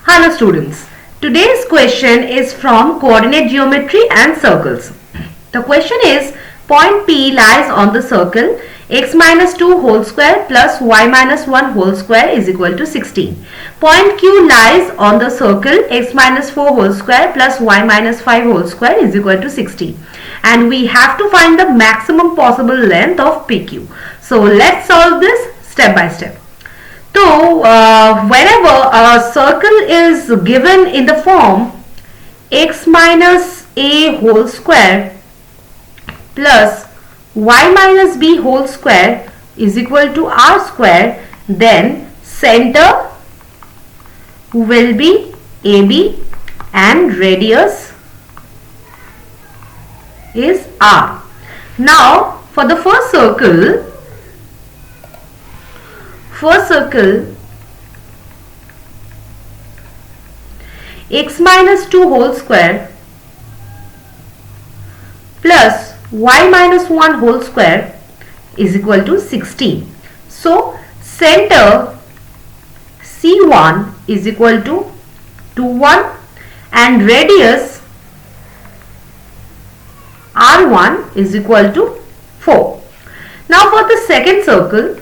Hello students, today's question is from coordinate geometry and circles. The question is, point P lies on the circle x minus 2 whole square plus y minus 1 whole square is equal to 16. Point Q lies on the circle x minus 4 whole square plus y minus 5 whole square is equal to 16. And we have to find the maximum possible length of PQ. So let's solve this step by step. So, whenever a circle is given in the form x minus a whole square plus y minus b whole square is equal to r square, then center will be AB and radius is r. Now, for the first circle x minus 2 whole square plus y minus 1 whole square is equal to 16. So, center C1 is equal to 2, 1 and radius R1 is equal to 4. Now, for the second circle,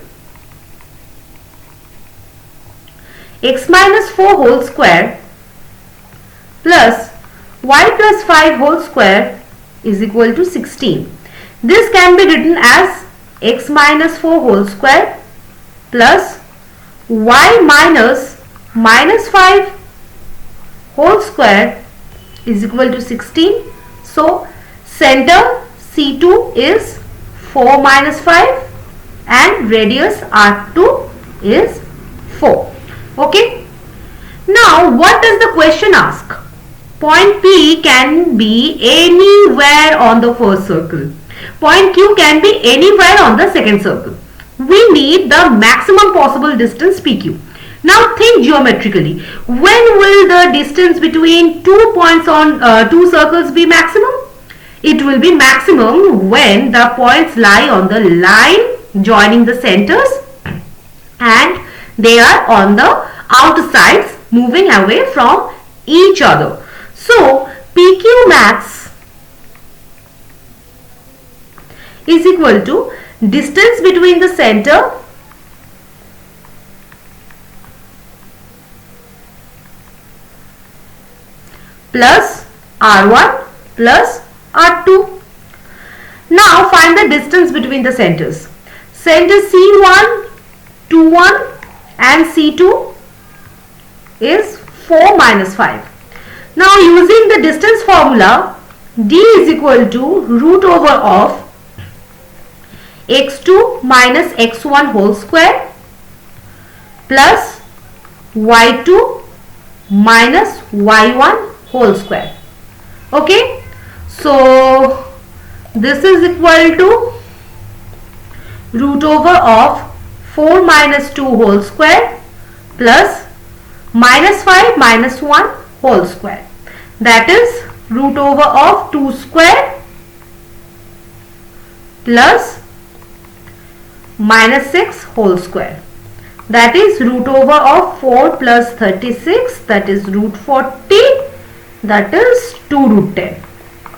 x minus 4 whole square plus y plus 5 whole square is equal to 16. This can be written as x minus 4 whole square plus y minus 5 whole square is equal to 16. So, center C2 is 4 minus 5 and radius R2 is 4. Okay. Now, what does the question ask? Point P can be anywhere on the first circle. Point Q can be anywhere on the second circle. We need the maximum possible distance PQ. Now, think geometrically. When will the distance between two points on two circles be maximum? It will be maximum when the points lie on the line joining the centers and they are on the outsides moving away from each other. So, PQ max is equal to distance between the center plus R1 plus R2. Now, find the distance between the centers. Center C1, 2, 1 and C2 is 4 minus 5. Now, using the distance formula, D is equal to root over of x2 minus x1 whole square plus y2 minus y1 whole square. Okay. So, this is equal to root over of 4 minus 2 whole square plus minus 5 minus 1 whole square. That is root over of 2 square plus minus 6 whole square. That is root over of 4 plus 36, that is root 40, that is 2 root 10.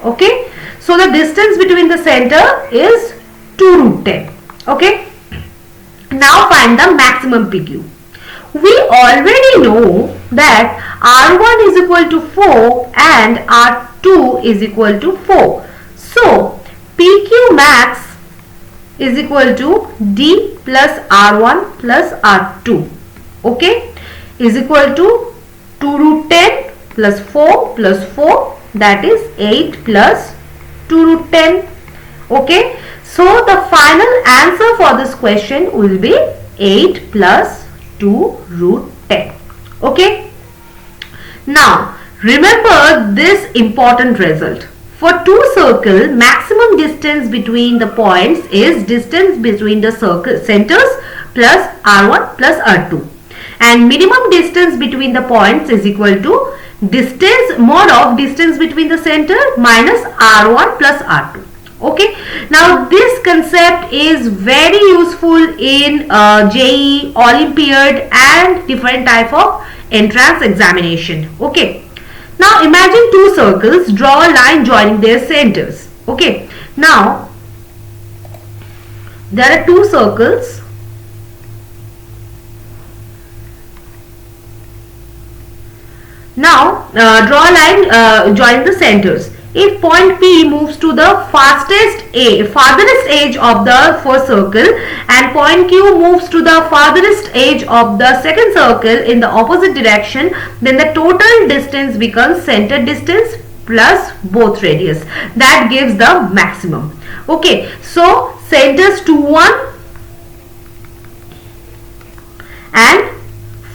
Okay. So, the distance between the center is 2 root 10. Okay. Now, find the maximum PQ. We already know that R1 is equal to 4 and R2 is equal to 4. So, PQ max is equal to D plus R1 plus R2. Okay, is equal to 2 root 10 plus 4 that is 8 plus 2 root 10. Okay, so the final answer for this question will be 8 plus 2 root 10. Okay. Now, remember this important result. For two circles, maximum distance between the points is distance between the circle centers plus R1 plus R2. And minimum distance between the points is equal to distance mod of distance between the center minus R1 plus R2. Okay. Now this concept is very useful in JEE, Olympiad and different type of entrance examination. Okay. Now imagine two circles, draw a line joining their centers. Okay. Now there are two circles. Now draw a line joining the centers. If point P moves to the farthest edge of the first circle and point Q moves to the farthest edge of the second circle in the opposite direction, then the total distance becomes center distance plus both radius. That gives the maximum. Okay, so centers 2, 1 and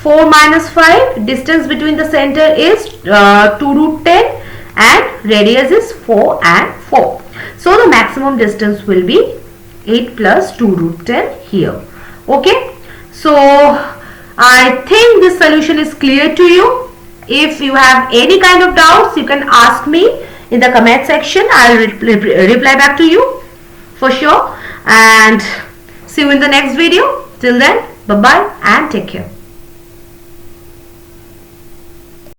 4 minus 5. Distance between the center is 2 root 10 and radius is 4 and 4. So the maximum distance will be 8 plus 2 root 10 here. Okay. So I think this solution is clear to you. If you have any kind of doubts, you can ask me in the comment section. I will reply back to you for sure. And see you in the next video. Till then, bye bye and take care.